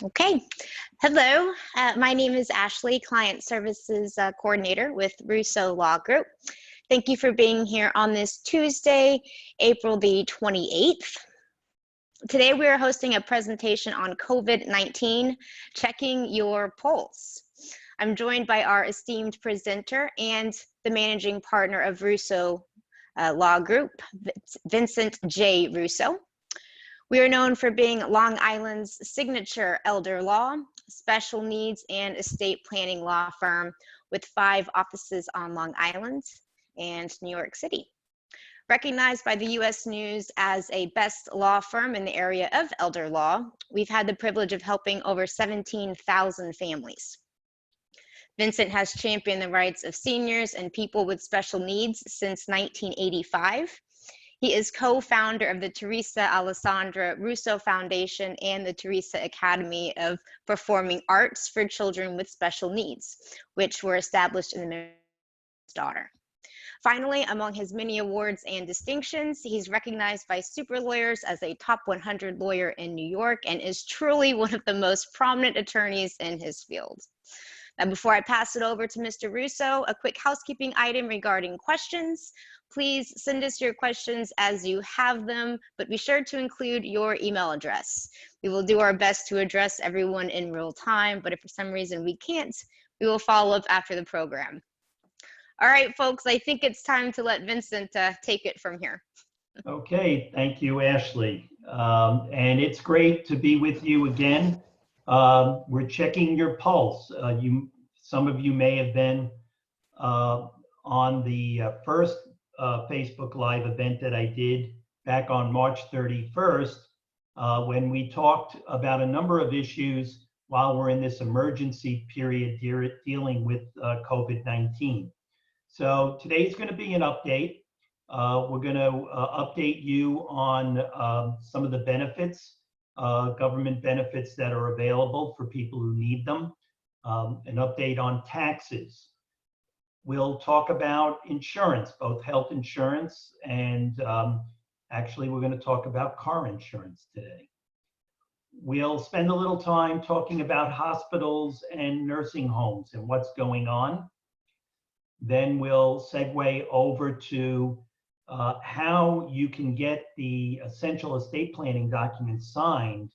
Okay. Hello, my name is Ashley, Client Services Coordinator with Russo Law Group. Thank you for being here on this Tuesday, April the 28th. Today we are hosting a presentation on COVID-19, checking your pulse. I'm joined by our esteemed presenter and the managing partner of Russo Law Group, Vincent J. Russo. We are known for being Long Island's signature elder law, special needs, and estate planning law firm with 5 offices on Long Island and New York City. Recognized by the U.S. News as a best law firm in the area of elder law, we've had the privilege of helping over 17,000 families. Vincent has championed the rights of seniors and people with special needs since 1985. He is co-founder of the Teresa Alessandra Russo Foundation and the Teresa Academy of Performing Arts for Children with Special Needs, which were established in the memory of his daughter. Finally, among his many awards and distinctions, he's recognized by super lawyers as a top 100 lawyer in New York and is truly one of the most prominent attorneys in his field. Now, before I pass it over to Mr. Russo, a quick housekeeping item regarding questions. Please send us your questions as you have them, but be sure to include your email address. We will do our best to address everyone in real time, but if for some reason we can't, we will follow up after the program. All right, folks, I think it's time to let Vincent take it from here. Okay, thank you, Ashley. And it's great to be with you again. We're checking your pulse. Some of you may have been on the first Facebook Live event that I did back on March 31st, when we talked about a number of issues while we're in this emergency period dealing with COVID-19. So today's going to be an update. We're going to update you on some of the benefits, government benefits that are available for people who need them, an update on taxes. We'll talk about insurance, both health insurance and actually we're going to talk about car insurance today. We'll spend a little time talking about hospitals and nursing homes and what's going on. Then we'll segue over to how you can get the essential estate planning documents signed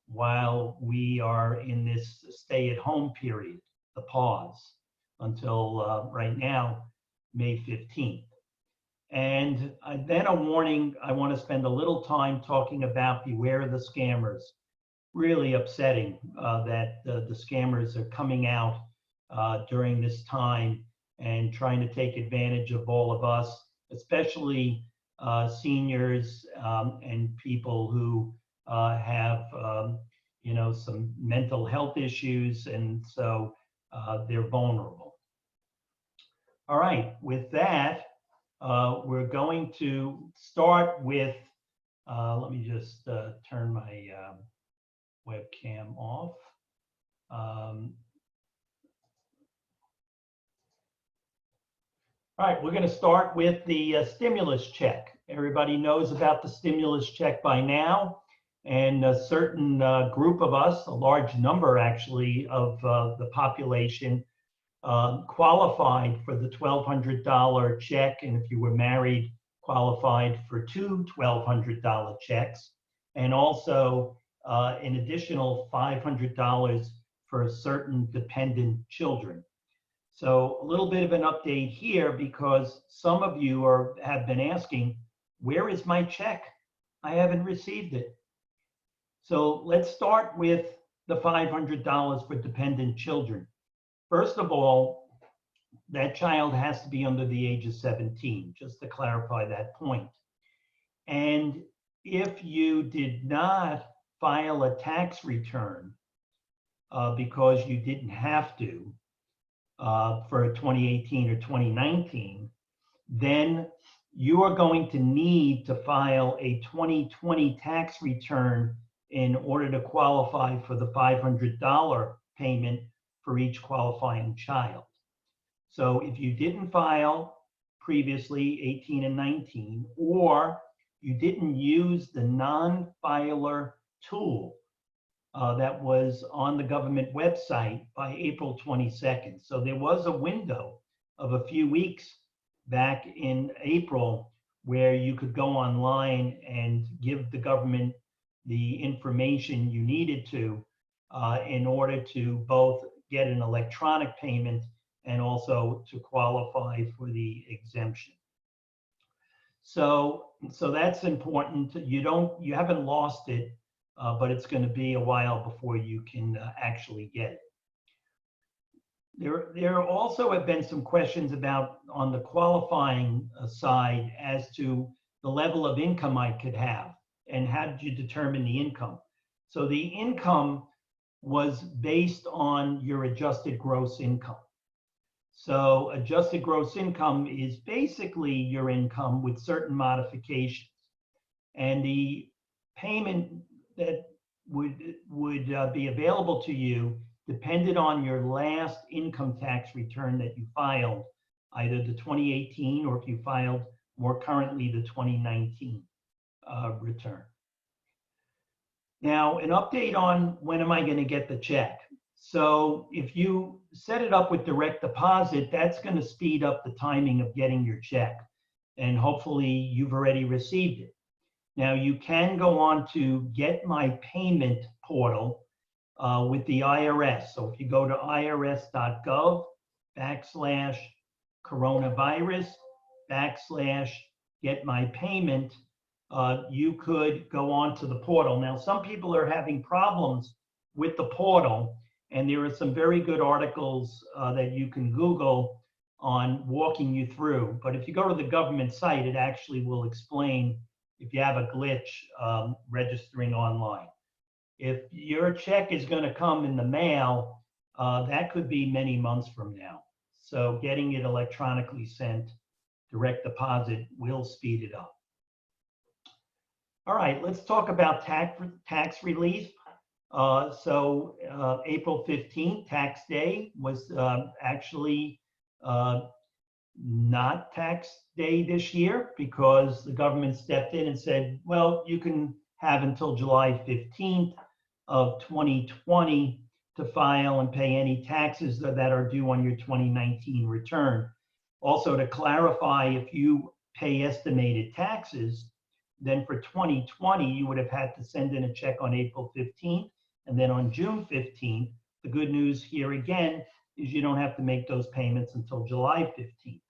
while we are in this stay-at-home period, the pause, until right now, May 15th. And then a warning, I want to spend a little time talking about beware of the scammers. Really upsetting that the scammers are coming out during this time and trying to take advantage of all of us, especially seniors and people who have some mental health issues, and so they're vulnerable. All right, with that, we're going to start with, let me just turn my webcam off. All right, we're going to start with the stimulus check. Everybody knows about the stimulus check by now, and a certain group of us, a large number actually of the population, qualified for the $1,200 check, and if you were married, qualified for 2 $1,200 checks, and also an additional $500 for certain dependent children. So a little bit of an update here, because some of you have been asking, where is my check? I haven't received it. So let's start with the $500 for dependent children. First of all, that child has to be under the age of 17, just to clarify that point. And if you did not file a tax return because you didn't have to, for 2018 or 2019, then you are going to need to file a 2020 tax return in order to qualify for the $500 payment for each qualifying child. So if you didn't file previously 18 and 19, or you didn't use the non-filer tool that was on the government website by April 22nd. So there was a window of a few weeks back in April where you could go online and give the government the information you needed to in order to both get an electronic payment and also to qualify for the exemption. So that's important. You haven't lost it, but it's going to be a while before you can actually get it. There also have been some questions about on the qualifying side as to the level of income I could have and how did you determine the income? So the income was based on your adjusted gross income. So adjusted gross income is basically your income with certain modifications. And the payment that would be available to you depended on your last income tax return that you filed, either the 2018 or if you filed more currently the 2019 return. Now, an update on when am I going to get the check? So if you set it up with direct deposit, that's going to speed up the timing of getting your check. And hopefully you've already received it. Now you can go on to Get My Payment portal with the IRS. So if you go to irs.gov/coronavirus/Get My Payment, you could go on to the portal. Now, some people are having problems with the portal, and there are some very good articles that you can Google on walking you through. But if you go to the government site, it actually will explain if you have a glitch registering online. If your check is going to come in the mail, that could be many months from now. So getting it electronically sent, direct deposit, will speed it up. All right, let's talk about tax relief. April 15th, tax day, was actually not tax day this year because the government stepped in and said, well, you can have until July 15th of 2020 to file and pay any taxes that are due on your 2019 return. Also, to clarify, if you pay estimated taxes, then for 2020, you would have had to send in a check on April 15th. And then on June 15th, the good news here again is you don't have to make those payments until July 15th.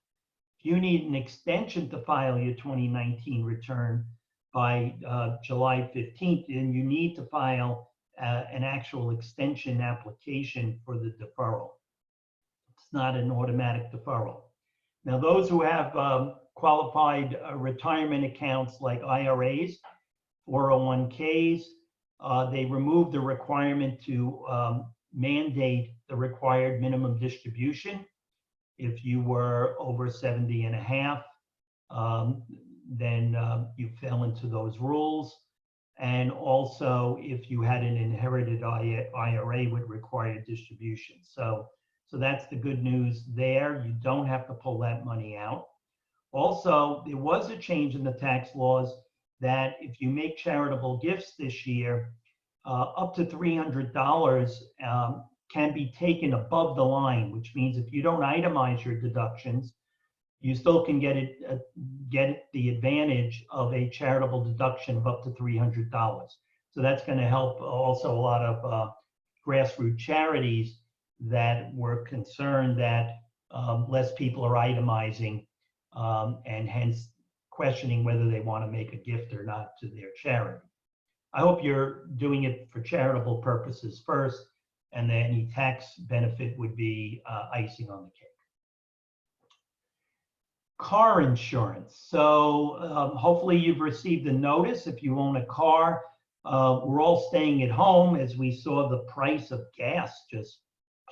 If you need an extension to file your 2019 return by July 15th, then you need to file an actual extension application for the deferral. It's not an automatic deferral. Now, those who have qualified retirement accounts like IRAs, 401ks, they removed the requirement to mandate the required minimum distribution. If you were over 70 and a half, then you fell into those rules. And also, if you had an inherited IRA with required distribution. So that's the good news there. You don't have to pull that money out. Also, there was a change in the tax laws that if you make charitable gifts this year, up to $300 can be taken above the line, which means if you don't itemize your deductions, you still can get the advantage of a charitable deduction of up to $300. So that's going to help also a lot of grassroots charities that were concerned that less people are itemizing and hence questioning whether they want to make a gift or not to their charity. I hope you're doing it for charitable purposes first, and then any tax benefit would be icing on the cake. Car insurance. So hopefully you've received a notice. If you own a car, we're all staying at home as we saw the price of gas just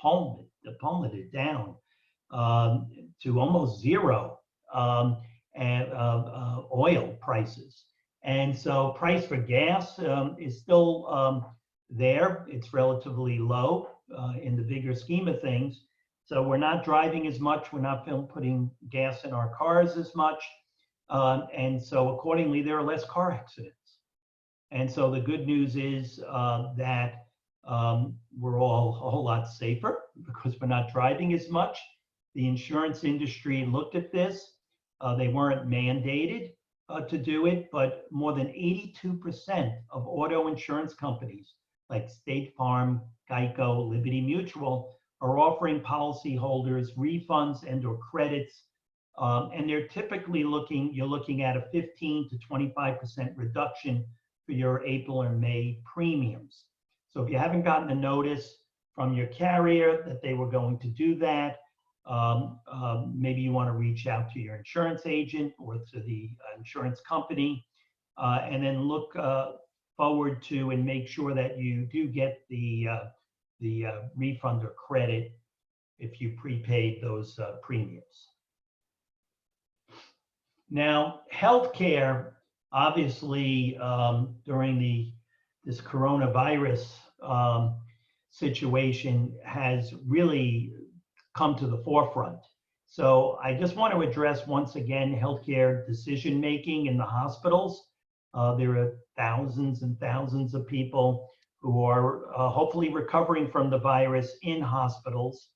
plummeted down to almost zero, and oil prices. And so price for gas is still there. It's relatively low in the bigger scheme of things. So we're not driving as much. We're not putting gas in our cars as much. And so accordingly, there are less car accidents. And so the good news is that we're all a whole lot safer because we're not driving as much. The insurance industry looked at this. They weren't mandated to do it, but more than 82% of auto insurance companies like State Farm, Geico, Liberty Mutual are offering policyholders refunds and or credits. And they're typically you're looking at a 15 to 25% reduction for your April or May premiums. So if you haven't gotten a notice from your carrier that they were going to do that, maybe you want to reach out to your insurance agent or to the insurance company, and then look forward to and make sure that you do get the refund or credit if you prepaid those premiums. Now, healthcare, obviously, during this coronavirus situation has really come to the forefront. So I just want to address once again healthcare decision-making in the hospitals. There are thousands and thousands of people who are hopefully recovering from the virus in hospitals.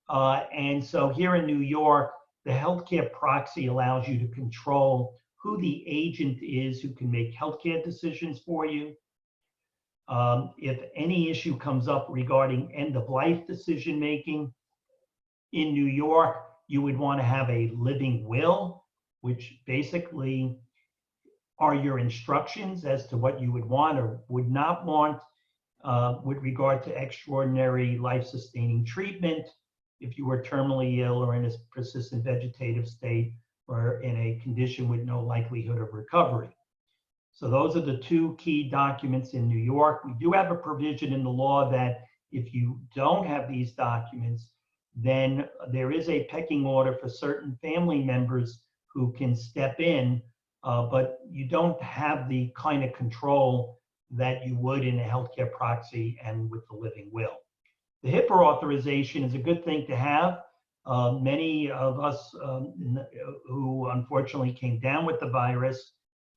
And so here in New York, the healthcare proxy allows you to control who the agent is who can make healthcare decisions for you. If any issue comes up regarding end-of-life decision-making in New York, you would want to have a living will, which basically are your instructions as to what you would want or would not want with regard to extraordinary life-sustaining treatment if you were terminally ill or in a persistent vegetative state or in a condition with no likelihood of recovery. So those are the two key documents in New York. We do have a provision in the law that if you don't have these documents, then there is a pecking order for certain family members who can step in, but you don't have the kind of control that you would in a healthcare proxy and with the living will. The HIPAA authorization is a good thing to have. Many of us who unfortunately came down with the virus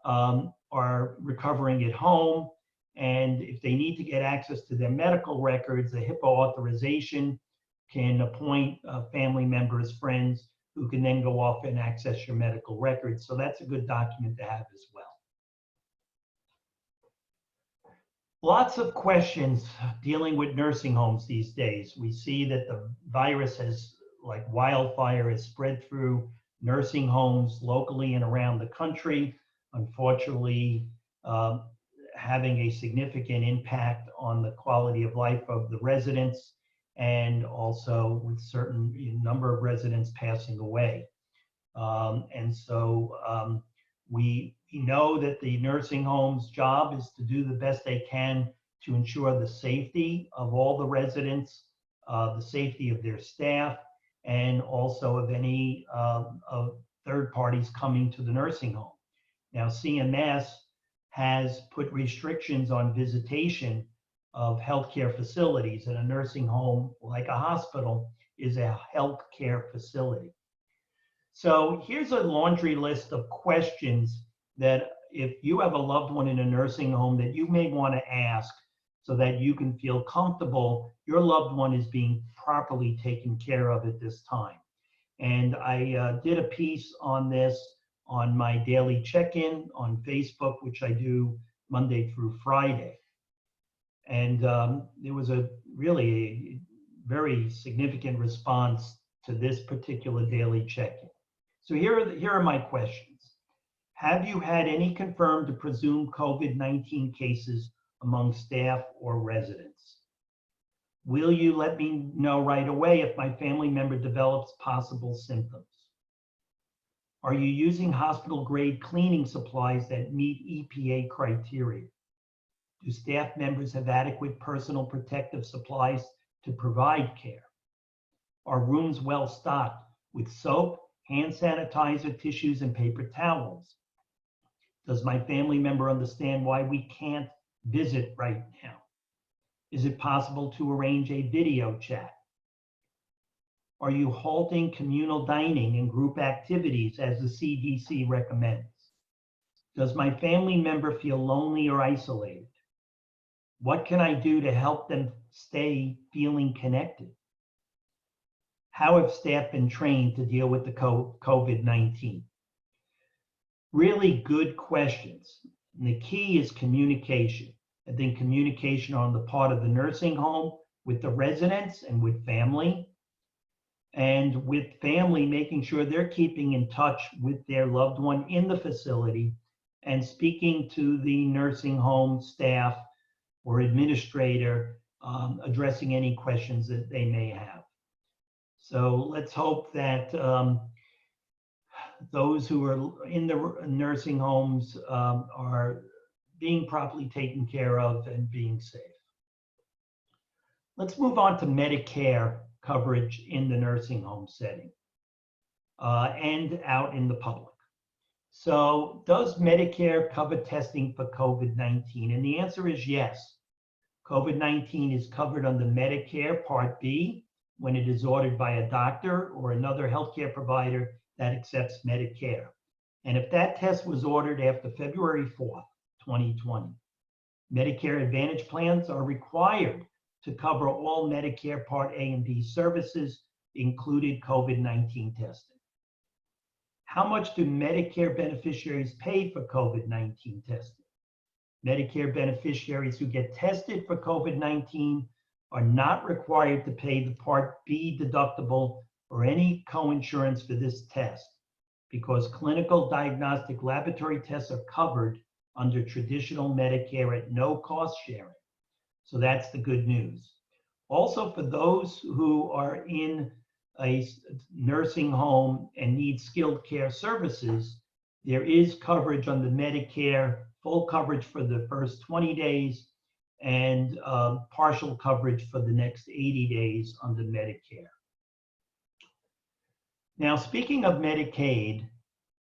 are recovering at home. And if they need to get access to their medical records, the HIPAA authorization can appoint family members, friends, who can then go off and access your medical records. So that's a good document to have as well. Lots of questions dealing with nursing homes these days. We see that the virus has, like wildfire, has spread through nursing homes locally and around the country. Unfortunately, having a significant impact on the quality of life of the residents, and also with certain number of residents passing away. And so we know that the nursing home's job is to do the best they can to ensure the safety of all the residents, the safety of their staff, and also of any of third parties coming to the nursing home. Now, CMS has put restrictions on visitation of healthcare facilities, and a nursing home, like a hospital, is a healthcare facility. So here's a laundry list of questions that if you have a loved one in a nursing home that you may want to ask so that you can feel comfortable your loved one is being properly taken care of at this time. And I did a piece on this on my daily check-in on Facebook, which I do Monday through Friday. And there was a really very significant response to this particular daily check-in. So here are my questions. Have you had any confirmed or presumed COVID-19 cases among staff or residents? Will you let me know right away if my family member develops possible symptoms? Are you using hospital-grade cleaning supplies that meet EPA criteria? Do staff members have adequate personal protective supplies to provide care? Are rooms well stocked with soap, hand sanitizer, tissues, and paper towels? Does my family member understand why we can't visit right now? Is it possible to arrange a video chat? Are you halting communal dining and group activities as the CDC recommends? Does my family member feel lonely or isolated? What can I do to help them stay feeling connected? How have staff been trained to deal with the COVID-19? Really good questions. And the key is communication. I think communication on the part of the nursing home with the residents and with family, and with family making sure they're keeping in touch with their loved one in the facility and speaking to the nursing home staff or administrator, addressing any questions that they may have. So let's hope that those who are in the nursing homes are being properly taken care of and being safe. Let's move on to Medicare coverage in the nursing home setting and out in the public. So does Medicare cover testing for COVID-19? And the answer is yes. COVID-19 is covered under Medicare Part B when it is ordered by a doctor or another healthcare provider that accepts Medicare. And if that test was ordered after February 4th, 2020, Medicare Advantage plans are required to cover all Medicare Part A and B services, including COVID-19 testing. How much do Medicare beneficiaries pay for COVID-19 testing? Medicare beneficiaries who get tested for COVID-19 are not required to pay the Part B deductible or any coinsurance for this test because clinical diagnostic laboratory tests are covered under traditional Medicare at no cost sharing. So that's the good news. Also, for those who are in a nursing home and need skilled care services, there is coverage under Medicare, full coverage for the first 20 days and partial coverage for the next 80 days under Medicare. Now, speaking of Medicaid,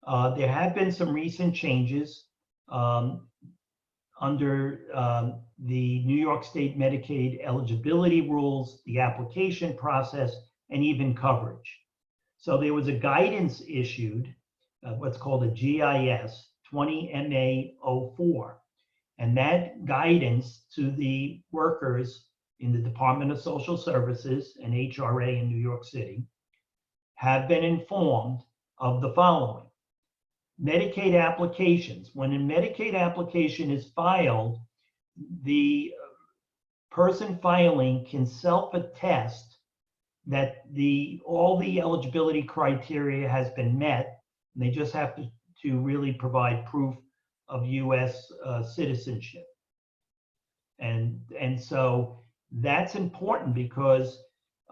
there have been some recent changes under the New York State Medicaid eligibility rules, the application process, and even coverage. So there was a guidance issued, what's called a GIS 20MA04. And that guidance to the workers in the Department of Social Services and HRA in New York City have been informed of the following. Medicaid applications. When a Medicaid application is filed, the person filing can self-attest that all the eligibility criteria has been met, and they just have to really provide proof of US citizenship. And so that's important because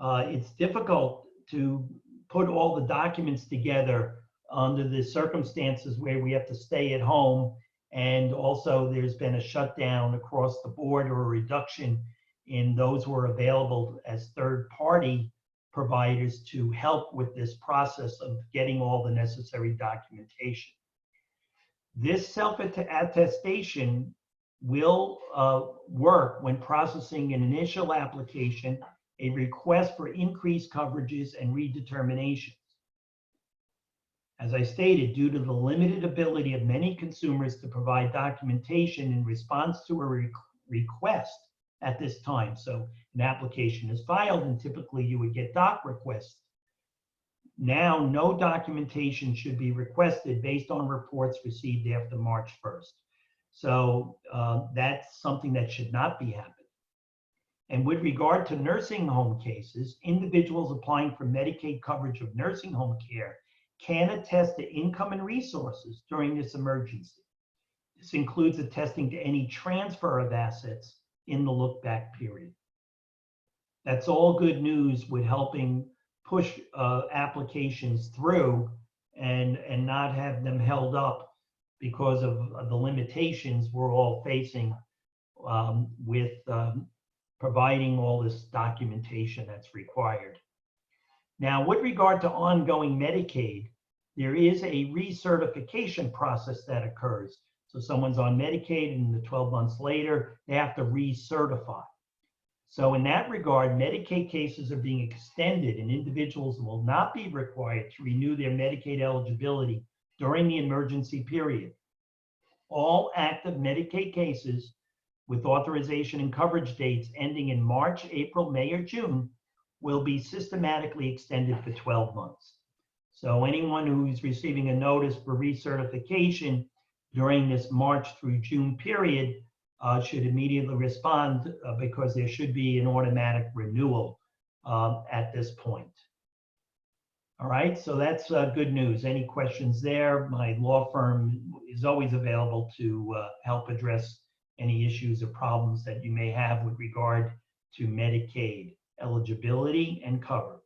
it's difficult to put all the documents together under the circumstances where we have to stay at home, and also there's been a shutdown across the board or a reduction in those who are available as third-party providers to help with this process of getting all the necessary documentation. This self-attestation will work when processing an initial application, a request for increased coverages and redeterminations. As I stated, due to the limited ability of many consumers to provide documentation in response to a request at this time. So an application is filed and typically you would get doc requests. Now, no documentation should be requested based on reports received after March 1st. So that's something that should not be happening. And with regard to nursing home cases, individuals applying for Medicaid coverage of nursing home care can attest to income and resources during this emergency. This includes attesting to any transfer of assets in the look-back period. That's all good news with helping push applications through and not have them held up because of the limitations we're all facing with providing all this documentation that's required. Now, with regard to ongoing Medicaid, there is a recertification process that occurs. So someone's on Medicaid and the 12 months later, they have to recertify. So in that regard, Medicaid cases are being extended and individuals will not be required to renew their Medicaid eligibility during the emergency period. All active Medicaid cases with authorization and coverage dates ending in March, April, May, or June will be systematically extended for 12 months. So anyone who's receiving a notice for recertification during this March through June period should immediately respond because there should be an automatic renewal at this point. All right, so that's good news. Any questions there? My law firm is always available to help address any issues or problems that you may have with regard to Medicaid eligibility and coverage.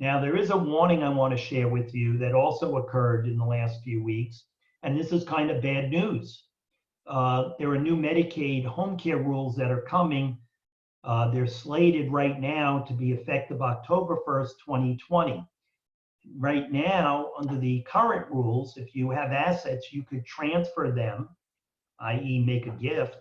Now, there is a warning I want to share with you that also occurred in the last few weeks, and this is kind of bad news. There are new Medicaid home care rules that are coming. They're slated right now to be effective October 1st, 2020. Right now, under the current rules, if you have assets, you could transfer them, i.e. make a gift,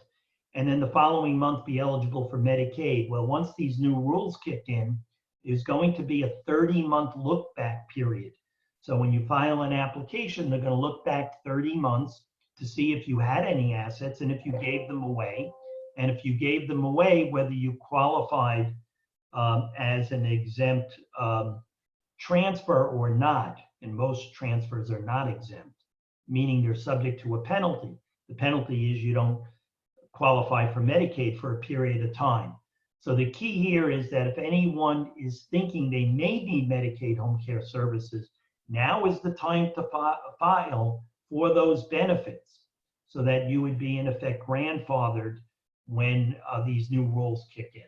and then the following month be eligible for Medicaid. Well, once these new rules kick in, there's going to be a 30-month look-back period. So when you file an application, they're going to look back 30 months to see if you had any assets and if you gave them away. And if you gave them away, whether you qualified as an exempt transfer or not. And most transfers are not exempt, meaning they're subject to a penalty. The penalty is you don't qualify for Medicaid for a period of time. So the key here is that if anyone is thinking they may need Medicaid home care services, now is the time to file for those benefits so that you would be in effect grandfathered when these new rules kick in.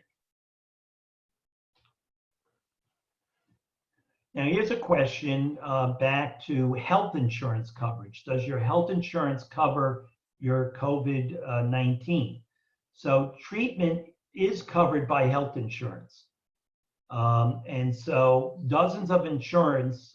Now here's a question back to health insurance coverage. Does your health insurance cover your COVID-19? So treatment is covered by health insurance. And so dozens of insurers,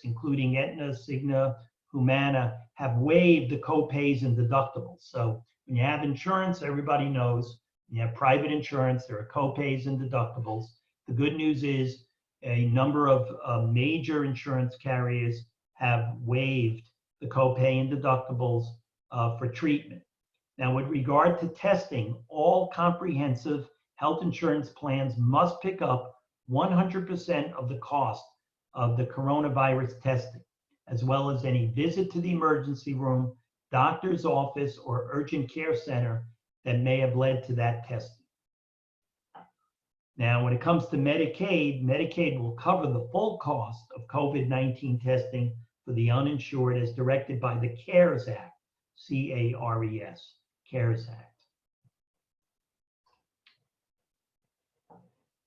including Aetna, Cigna, Humana, have waived the co-pays and deductibles. So when you have insurance, everybody knows, when you have private insurance, there are co-pays and deductibles. The good news is a number of major insurance carriers have waived the co-pay and deductibles for treatment. Now, with regard to testing, all comprehensive health insurance plans must pick up 100% of the cost of the coronavirus testing, as well as any visit to the emergency room, doctor's office, or urgent care center that may have led to that testing. Now, when it comes to Medicaid, Medicaid will cover the full cost of COVID-19 testing for the uninsured as directed by the CARES Act, C-A-R-E-S, CARES Act.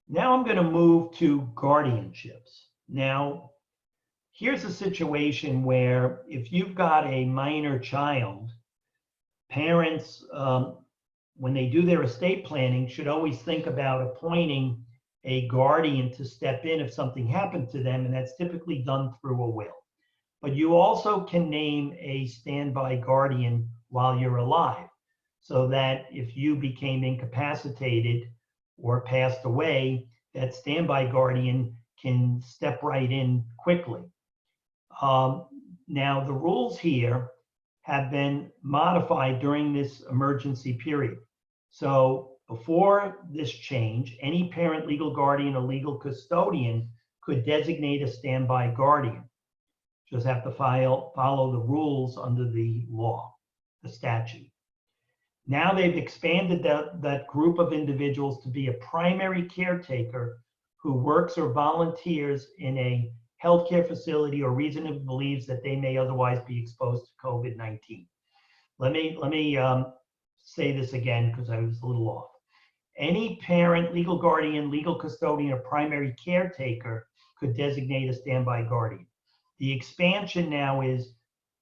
Now I'm going to move to guardianships. Now, here's a situation where if you've got a minor child, parents, when they do their estate planning, should always think about appointing a guardian to step in if something happened to them, and that's typically done through a will. But you also can name a standby guardian while you're alive, so that if you became incapacitated or passed away, that standby guardian can step right in quickly. Now, the rules here have been modified during this emergency period. So before this change, any parent, legal guardian, or legal custodian could designate a standby guardian. Just have to follow the rules under the law, the statute. Now they've expanded that group of individuals to be a primary caretaker who works or volunteers in a healthcare facility or reasonably believes that they may otherwise be exposed to COVID-19. Let me say this again because I was a little off. Any parent, legal guardian, legal custodian, or primary caretaker could designate a standby guardian. The expansion now is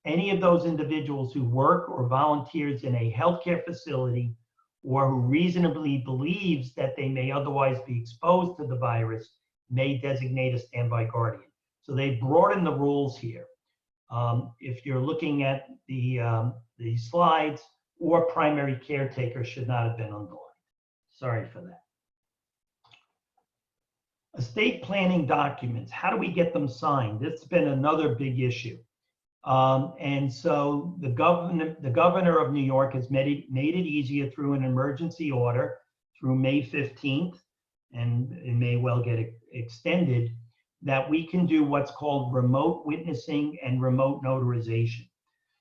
any of those individuals who work or volunteers in a healthcare facility or who reasonably believes that they may otherwise be exposed to the virus may designate a standby guardian. So they broaden the rules here. If you're looking at the slides, or primary caretaker should not have been underlined. Sorry for that. Estate planning documents, how do we get them signed? That's been another big issue. And so the governor of New York has made it easier through an emergency order through May 15th, and it may well get extended, that we can do what's called remote witnessing and remote notarization.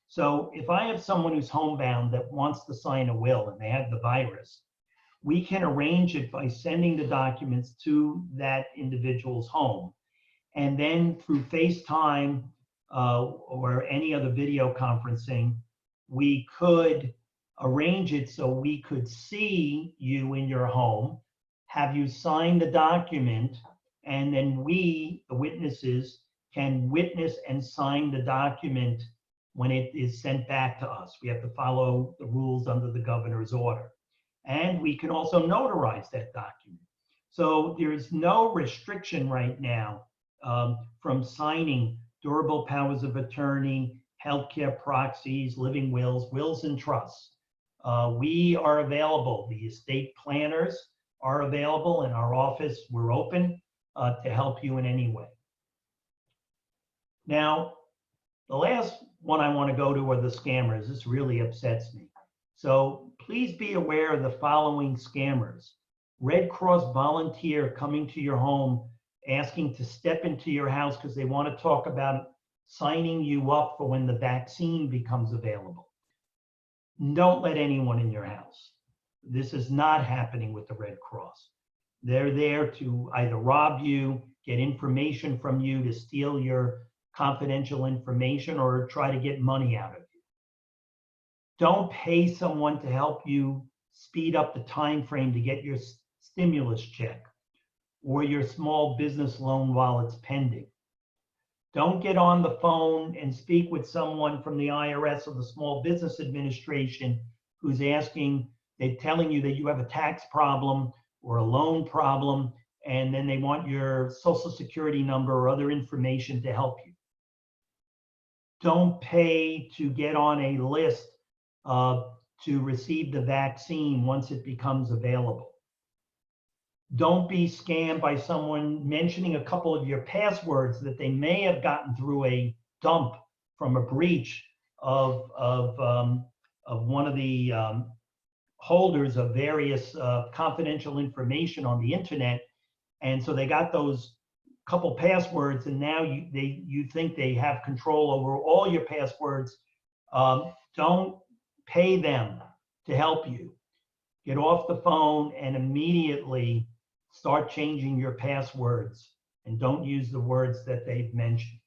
So if I have someone who's homebound that wants to sign a will and they have the virus, we can arrange it by sending the documents to that individual's home. And then through FaceTime or any other video conferencing, we could arrange it so we could see you in your home, have you sign the document, and then we, the witnesses, can witness and sign the document when it is sent back to us. We have to follow the rules under the governor's order. And we can also notarize that document. So there's no restriction right now from signing durable powers of attorney, healthcare proxies, living wills and trusts. We are available. The estate planners are available. In our office, we're open to help you in any way. Now, the last one I want to go to are the scammers. This really upsets me. So please be aware of the following scammers. Red Cross volunteer coming to your home, asking to step into your house because they want to talk about signing you up for when the vaccine becomes available. Don't let anyone in your house. This is not happening with the Red Cross. They're there to either rob you, get information from you, to steal your confidential information, or try to get money out of you. Don't pay someone to help you speed up the time frame to get your stimulus check or your small business loan while it's pending. Don't get on the phone and speak with someone from the IRS or the Small Business Administration who's they're telling you that you have a tax problem or a loan problem, and then they want your social security number or other information to help you. Don't pay to get on a list to receive the vaccine once it becomes available. Don't be scammed by someone mentioning a couple of your passwords that they may have gotten through a dump from a breach of one of the holders of various confidential information on the internet. And so they got those couple passwords, and now you think they have control over all your passwords. Don't pay them to help you. Get off the phone and immediately start changing your passwords, and don't use the words that they've mentioned.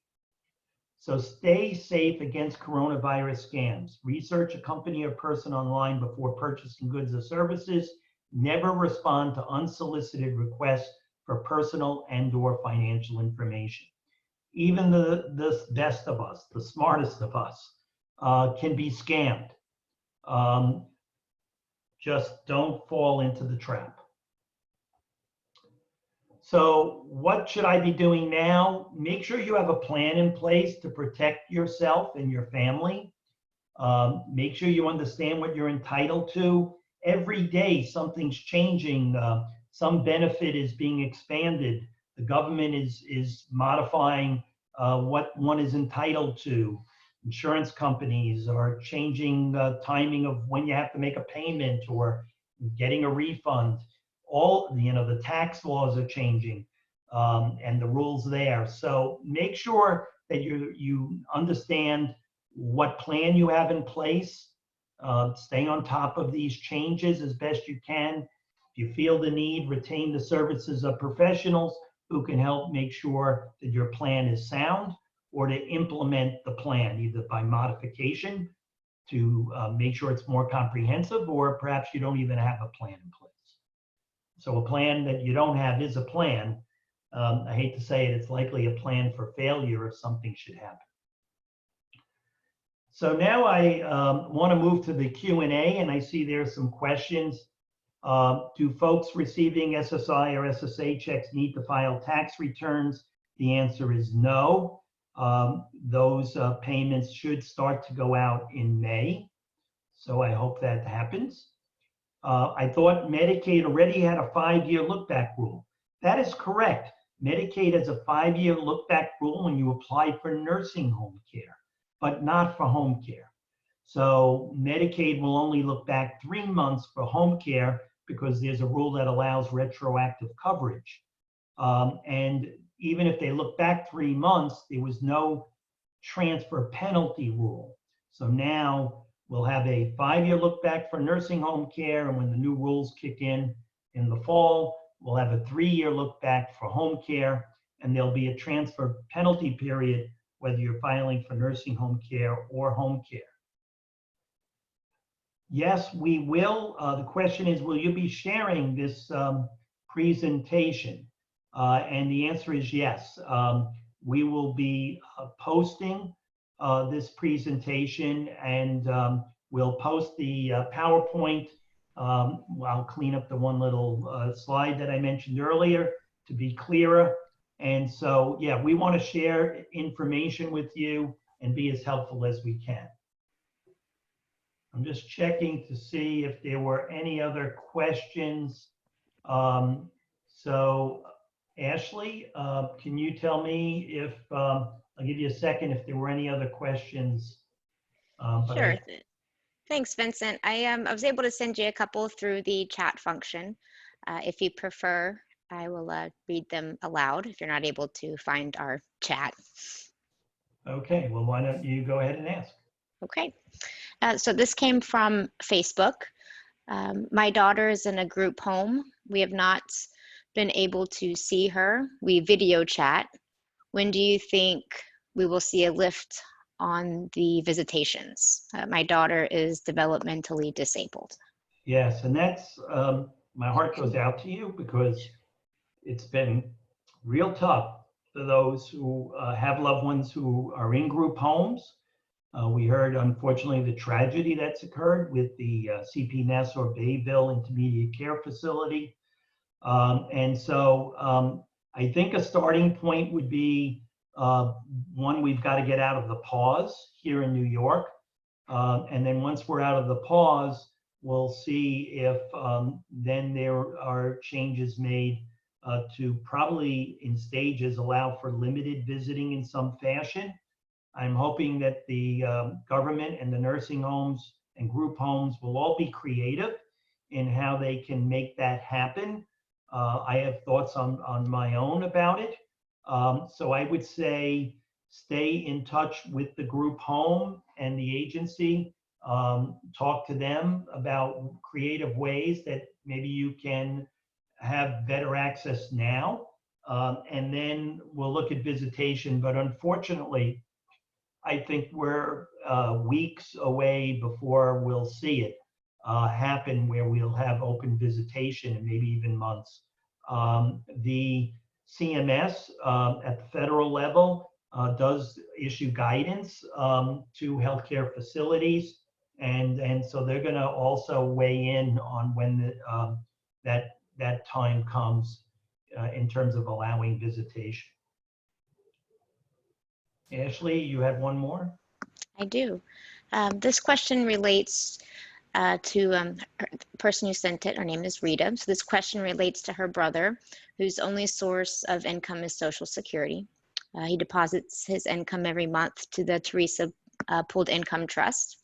So stay safe against coronavirus scams. Research a company or person online before purchasing goods or services. Never respond to unsolicited requests for personal and/or financial information. Even the best of us, the smartest of us, can be scammed. Just don't fall into the trap. So what should I be doing now? Make sure you have a plan in place to protect yourself and your family. Make sure you understand what you're entitled to. Every day something's changing. Some benefit is being expanded. The government is modifying what one is entitled to. Insurance companies are changing the timing of when you have to make a payment or getting a refund. The tax laws are changing and the rules there. So make sure that you understand what plan you have in place. Stay on top of these changes as best you can. If you feel the need, retain the services of professionals who can help make sure that your plan is sound, or to implement the plan, either by modification to make sure it's more comprehensive, or perhaps you don't even have a plan in place. So a plan that you don't have is a plan. I hate to say it, it's likely a plan for failure if something should happen. So now I want to move to the Q&A, and I see there's some questions. Do folks receiving SSI or SSA checks need to file tax returns? The answer is no. Those payments should start to go out in May. So I hope that happens. I thought Medicaid already had a 5-year look-back rule. That is correct. Medicaid has a 5-year look-back rule when you apply for nursing home care. but not for home care. So Medicaid will only look back 3 months for home care because there's a rule that allows retroactive coverage. And even if they look back 3 months, there was no transfer penalty rule. So now we'll have a 5-year look back for nursing home care, and when the new rules kick in the fall, we'll have a 3-year look back for home care, and there'll be a transfer penalty period whether you're filing for nursing home care or home care. Yes, we will. The question is, will you be sharing this presentation? And the answer is yes. We will be posting this presentation, and we'll post the PowerPoint. I'll clean up the one little slide that I mentioned earlier to be clearer. And so, yeah, we want to share information with you and be as helpful as we can. I'm just checking to see if there were any other questions. So Ashley, can you tell me if, I'll give you a second if there were any other questions. Sure. Thanks, Vincent. I was able to send you a couple through the chat function. If you prefer, I will read them aloud if you're not able to find our chat. Okay, well, why don't you go ahead and ask? Okay. So this came from Facebook. My daughter is in a group home. We have not been able to see her. We video chat. When do you think we will see a lift on the visitations? My daughter is developmentally disabled. Yes, and that's, my heart goes out to you because it's been real tough for those who have loved ones who are in group homes. We heard, unfortunately, the tragedy that's occurred with the CP Ness or Bayville Intermediate Care Facility. And so I think a starting point would be, one, we've got to get out of the pause here in New York. And then once we're out of the pause, we'll see if then there are changes made to probably in stages allow for limited visiting in some fashion. I'm hoping that the government and the nursing homes and group homes will all be creative in how they can make that happen. I have thoughts on my own about it. So I would say stay in touch with the group home and the agency. Talk to them about creative ways that maybe you can have better access now. And then we'll look at visitation. But unfortunately, I think we're weeks away before we'll see it happen where we'll have open visitation and maybe even months. The CMS at the federal level does issue guidance to healthcare facilities. And so they're going to also weigh in on when that time comes in terms of allowing visitation. Ashley, you had one more? I do. This question relates to the person who sent it. Her name is Rita. So this question relates to her brother, whose only source of income is Social Security. He deposits his income every month to the Teresa Pooled Income Trust.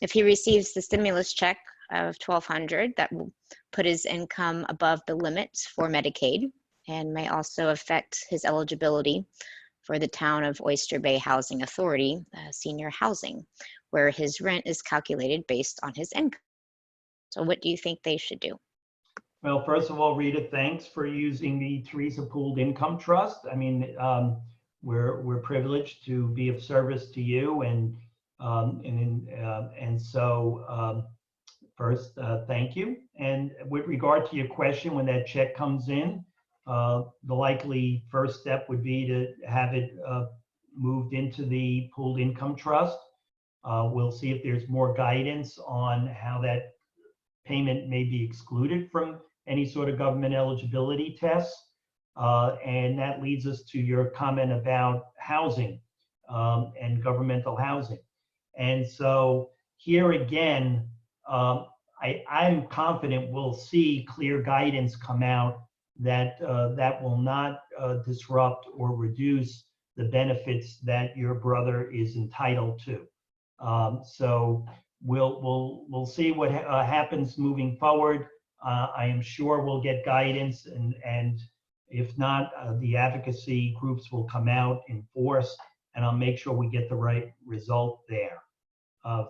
If he receives the stimulus check of $1,200, that will put his income above the limits for Medicaid and may also affect his eligibility for the Town of Oyster Bay Housing Authority senior housing, where his rent is calculated based on his income. So what do you think they should do? Well, first of all, Rita, thanks for using the Teresa Pooled Income Trust. I mean, we're privileged to be of service to you, and so first, thank you. And with regard to your question, when that check comes in, the likely first step would be to have it moved into the Pooled Income Trust. We'll see if there's more guidance on how that payment may be excluded from any sort of government eligibility tests. And that leads us to your comment about housing and governmental housing. And so here again, I'm confident we'll see clear guidance come out that that will not disrupt or reduce the benefits that your brother is entitled to. So we'll see what happens moving forward. I am sure we'll get guidance, and if not, the advocacy groups will come out in force, and I'll make sure we get the right result there.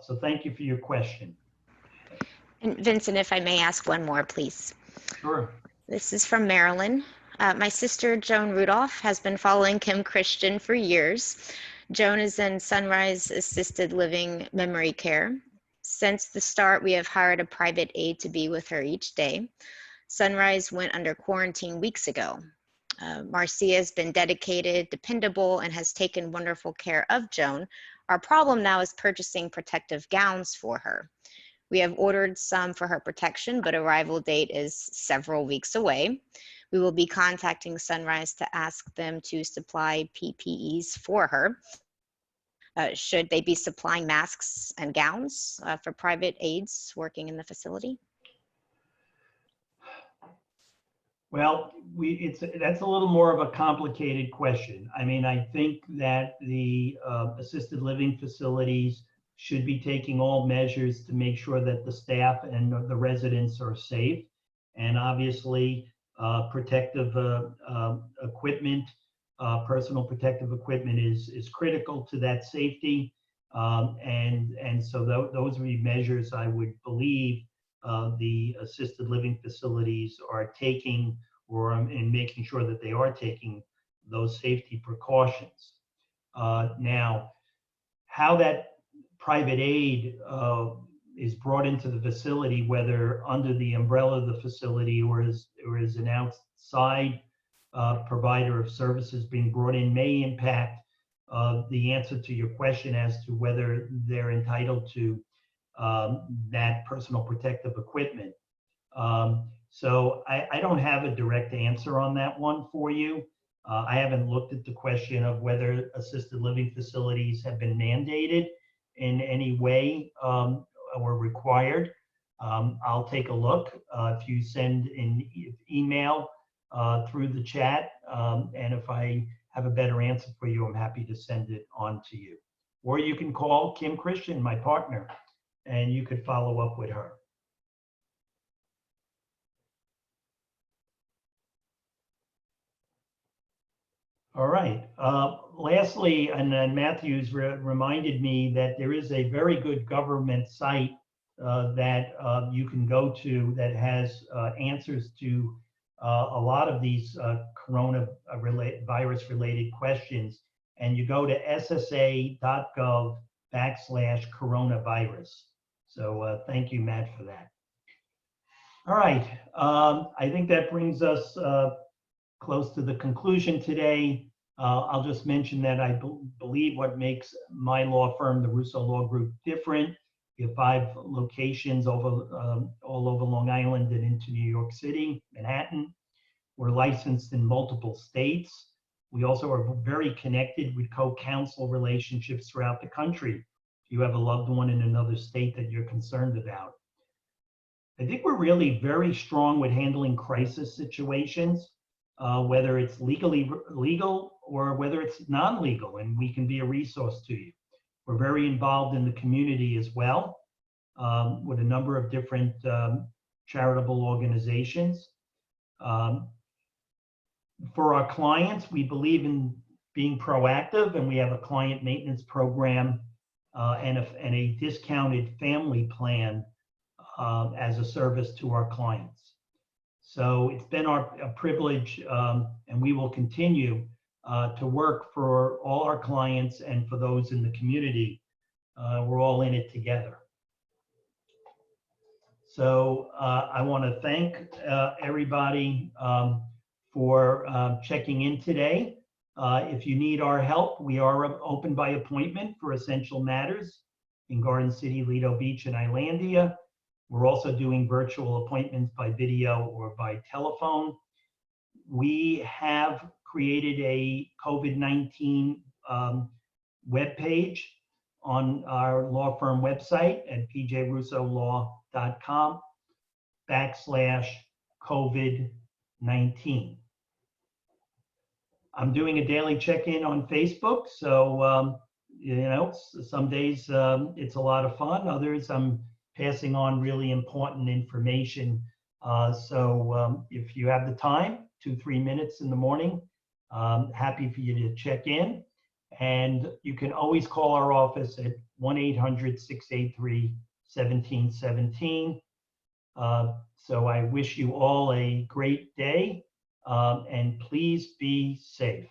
So thank you for your question. And Vincent, if I may ask one more, please. Sure. This is from Marilyn. My sister, Joan Rudolph, has been following Kim Christian for years. Joan is in Sunrise Assisted Living Memory Care. Since the start, we have hired a private aide to be with her each day. Sunrise went under quarantine weeks ago. Marcia has been dedicated, dependable, and has taken wonderful care of Joan. Our problem now is purchasing protective gowns for her. We have ordered some for her protection, but arrival date is several weeks away. We will be contacting Sunrise to ask them to supply PPEs for her. Should they be supplying masks and gowns for private aides working in the facility? Well, that's a little more of a complicated question. I mean, I think that the assisted living facilities should be taking all measures to make sure that the staff and the residents are safe. And obviously, protective equipment, personal protective equipment is critical to that safety. And so those would be measures I would believe the assisted living facilities are taking, or in making sure that they are taking those safety precautions. Now, how that private aid is brought into the facility, whether under the umbrella of the facility or is an outside provider of services being brought in, may impact the answer to your question as to whether they're entitled to that personal protective equipment. So I don't have a direct answer on that one for you. I haven't looked at the question of whether assisted living facilities have been mandated in any way or required. I'll take a look. If you send an email through the chat, and if I have a better answer for you, I'm happy to send it on to you. Or you can call Kim Christian, my partner, and you could follow up with her. All right. Lastly, and then Matthews reminded me that there is a very good government site that you can go to that has answers to a lot of these virus-related questions. And you go to ssa.gov/coronavirus. So thank you, Matt, for that. All right. I think that brings us close to the conclusion today. I'll just mention that I believe what makes my law firm, the Russo Law Group, different. We have 5 locations all over Long Island and into New York City, Manhattan. We're licensed in multiple states. We also are very connected with co-counsel relationships throughout the country. If you have a loved one in another state that you're concerned about. I think we're really very strong with handling crisis situations, whether it's legal or whether it's non-legal, and we can be a resource to you. We're very involved in the community as well, with a number of different charitable organizations. For our clients, we believe in being proactive, and we have a client maintenance program and a discounted family plan as a service to our clients. So it's been a privilege, and we will continue to work for all our clients and for those in the community. We're all in it together. So I want to thank everybody for checking in today. If you need our help, we are open by appointment for essential matters in Garden City, Lido Beach, and Islandia. We're also doing virtual appointments by video or by telephone. We have created a COVID-19 webpage on our law firm website at pjrussolaw.com/COVID-19. I'm doing a daily check-in on Facebook. So, some days it's a lot of fun. Others I'm passing on really important information. If you have the time, 2-3 minutes in the morning, happy for you to check in. And you can always call our office at 1-800-683-1717. So I wish you all a great day, and please be safe.